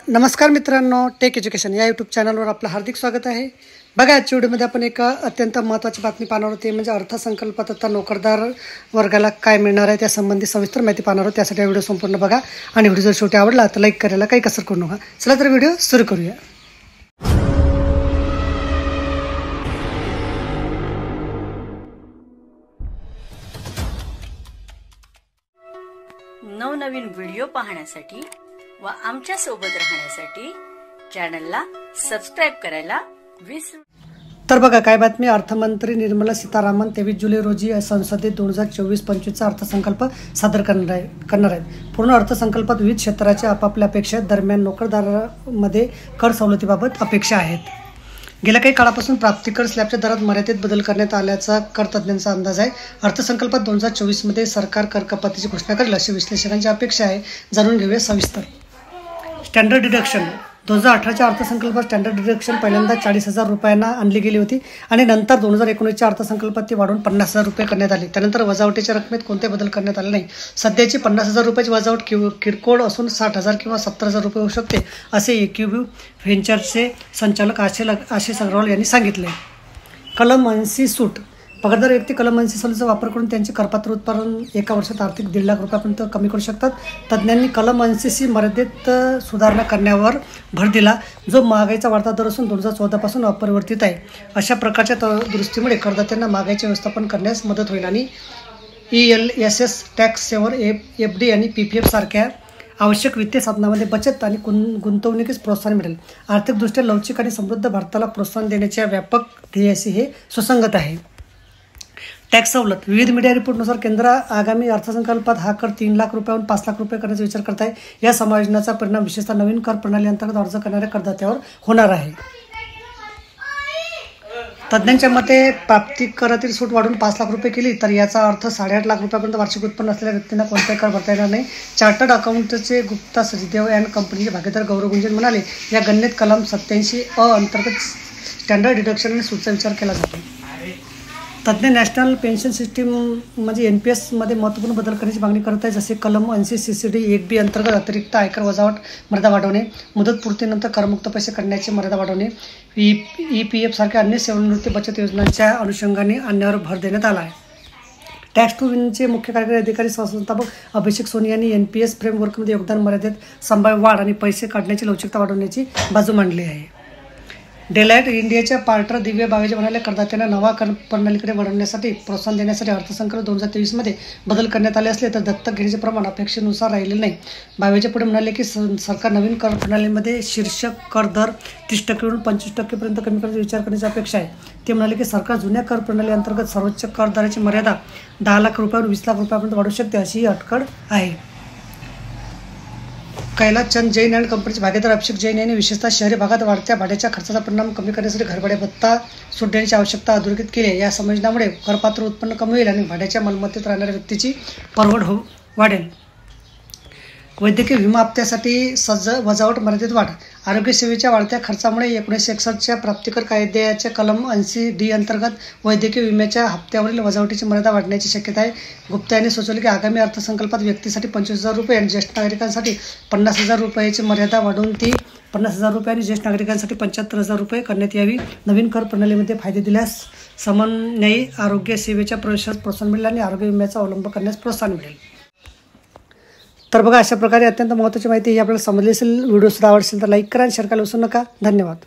नमस्कार मित्रांनो, take education या यूट्यूब चॅनलवर आपलं हार्दिक स्वागत आहे। बघा, आजच्या व्हिडिओमध्ये आपण एक अत्यंत महत्त्वाची बातमी पाहणार आहोत। ते म्हणजे अर्थसंकल्प तथा नोकरदार वर्गाला काय मिळणार आहे त्यासंबंधी सविस्तर माहिती पाहणार आहोत। त्यासाठी व्हिडिओ संपूर्ण बघा आणि व्हिडिओ जर शेवटी आवडला तर लाईक करायला काही कसर करू नका। चला तर व्हिडिओ सुरू करूया। नवनवीन व्हिडिओ पाहण्यासाठी व आमच्या सोबत राहण्यासाठी चॅनलला सबस्क्राइब करायला विसरू। तर बघा काय बातमी। अर्थमंत्री निर्मला सीतारामन 23 जुलै रोजी संसदेत 2024-25 अर्थसंकल्प सादर करणार आहेत। पूर्ण अर्थसंकल्पात विविध क्षेत्राच्या आपापल्या अपेक्षा दरम्यान नोकरदारांमध्ये कर सवलतीबाबत अपेक्षा आहेत। गेल्या काही काळापासून प्राप्तिकर स्लॅबच्या दरात मर्यादित बदल करण्यात आल्याचा कर तज्ज्ञांचा अंदाज आहे। अर्थसंकल्पात 2024 मध्ये सरकार कर कपातीची घोषणा करेल अशी विश्लेषकांची अपेक्षा आहे। जाणून घेऊया सविस्तर। स्टँडर्ड डिडक्शन 2018च्या अर्थसंकल्पात स्टँडर्ड डिडक्शन पहिल्यांदा 40,000 रुपयांना आणली गेली होती आणि नंतर 2019च्या अर्थसंकल्पात ती वाढवून 50,000 रुपये करण्यात आली। त्यानंतर वजावटीच्या रकमेत कोणते बदल करण्यात आले नाही। सध्याची 50,000 रुपयाची वजावट किरकोळ असून 60,000 किंवा 70,000 रुपये होऊ शकते असे इक्विव्ह्यू व्हेंचरचे संचालक आशिष अग्रवाल यांनी सांगितले। कलम 80 सूट पगारदार व्यक्ती कलम 80 सवलतीचा वापर करून त्यांचे करपात्र उत्पादन एका वर्षात आर्थिक 1.5 लाख रुपयांपर्यंत कमी करू शकतात। तज्ज्ञांनी कलम 80 मर्यादित सुधारणा करण्यावर भर दिला, जो महागाईचा वाढता दर असून 2014 पासून अपरिवर्तित आहे। अशा प्रकारच्या दुरुस्तीमुळे करदात्यांना महागाईचे व्यवस्थापन करण्यास मदत होईल आणि ELSS टॅक्स सेवर FD आणि PPF सारख्या आवश्यक वित्तीय साधनांमध्ये बचत आणि गुंतवणुकीस प्रोत्साहन मिळेल। आर्थिकदृष्ट्या लवचिक आणि समृद्ध भारताला प्रोत्साहन देण्याच्या व्यापक ध्येयाशी हे सुसंगत आहे। टॅक्स सवलत विविध मीडिया रिपोर्टनुसार केंद्र आगामी अर्थसंकल्पात हा कर 3 लाख रुपयाहून 5 लाख रुपये करण्याचा विचार करत आहे। या समायोजनाचा परिणाम विशेषतः नवीन कर प्रणाली अंतर्गत अर्ज करणाऱ्या करदात्यावर होणार आहे। तज्ज्ञांच्या मते प्राप्तिकरातील सूट वाढून 5 लाख रुपये केली तर याचा अर्थ 8.5 लाख रुपयापर्यंत वार्षिक उत्पन्न असलेल्या व्यक्तींना कोणताही कर भरता येणार नाही। चार्टर्ड अकाउंटचे गुप्ता सचदेव अँड कंपनीचे भागीदार गौरव गुंजन म्हणाले, या गणनेत कलम 87 अ अंतर्गत स्टँडर्ड डिडक्शन आणि सूटचा विचार केला जातो। तज्ज्ञ नॅशनल पेन्शन सिस्टीम म्हणजे NPS मध्ये महत्त्वपूर्ण बदल करण्याची मागणी करत आहे, जसे कलम 80 CCD 1B अंतर्गत अतिरिक्त आयकर वजावट मर्यादा वाढवणे, मुदतपूर्तीनंतर करमुक्त पैसे काढण्याची मर्यादा वाढवणे, EPF सारख्या अन्य सेवानिवृत्ती बचत योजनांच्या अनुषंगाने आणण्यावर भर देण्यात आला आहे। टॅक्स टू विनचे मुख्य कार्यकारी अधिकारी सहसंस्थापक अभिषेक सोनी यांनी NPS फ्रेमवर्कमध्ये योगदान मर्यादेत संभाव्य वाढ आणि पैसे काढण्याची लवचिकता वाढवण्याची बाजू मांडली आहे। डेलाइट इंडियाच्या पार्टर दिव्या बावेजा म्हणाले, करदात्यांना नवा कर प्रणालीकडे वळवण्यासाठी प्रोत्साहन देण्यासाठी अर्थसंकल्प 2023 मध्ये बदल करण्यात आले असले तर दत्तक घेण्याचे प्रमाण अपेक्षेनुसार राहिले नाही। बावेजा पुढे म्हणाले की सरकार नवीन कर प्रणालीमध्ये शीर्ष कर दर 30% 25% कमी करण्याचा विचार करण्याची अपेक्षा आहे। ते म्हणाले की सरकार जुन्या कर प्रणाली अंतर्गत सर्वोच्च कर दराची मर्यादा 10 लाख रुपयावरून 20 लाख रुपयापर्यंत वाढवू शकते अशी अटकळ आहे। कैलास चंद जैन अँड कंपनीचे भागीदार अभिषेक जैन यांनी विशेषतः शहरी भागात वाढत्या भाड्याच्या खर्चाचा परिणाम कमी करण्यासाठी घरभाडे भत्ता सूट देण्याची आवश्यकता अधोरेखित केली आहे। या संयोजनामुळे करपात्र उत्पन्न कमी होईल आणि भाड्याच्या मालमत्तेत राहणाऱ्या व्यक्तीची परवड वाढेल। वैद्यकीय विमा हप्त्यासाठी वजावट मर्यादेत वाढ आरोग्य सेवेच्या वाढत्या खर्चामुळे 1961च्या प्राप्तिकर कायद्याच्या कलम 80D अंतर्गत वैद्यकीय विम्याच्या हप्त्यावरील वजावटीची मर्यादा वाढण्याची शक्यता आहे। गुप्ता यांनी सुचवले की आगामी अर्थसंकल्पात व्यक्तीसाठी 25,000 रुपये आणि ज्येष्ठ नागरिकांसाठी 50,000 रुपयाची मर्यादा वाढवून ती 50,000 रुपये आणि ज्येष्ठ नागरिकांसाठी 75,000 रुपये करण्यात यावी। नवीन कर प्रणालीमध्ये फायदे दिल्यास समन्वयी आरोग्य सेवेच्या प्रवेशास प्रोत्साहन मिळेल आणि आरोग्य विम्याचा अवलंब करण्यास प्रोत्साहन मिळेल। तर बघा, अशा प्रकारे अत्यंत महत्त्वाची माहिती ही आपल्याला समजली असेल। व्हिडिओ सुद्धा आवडतील तर लाईक करा आणि शेअर करायला विसरू नका। धन्यवाद।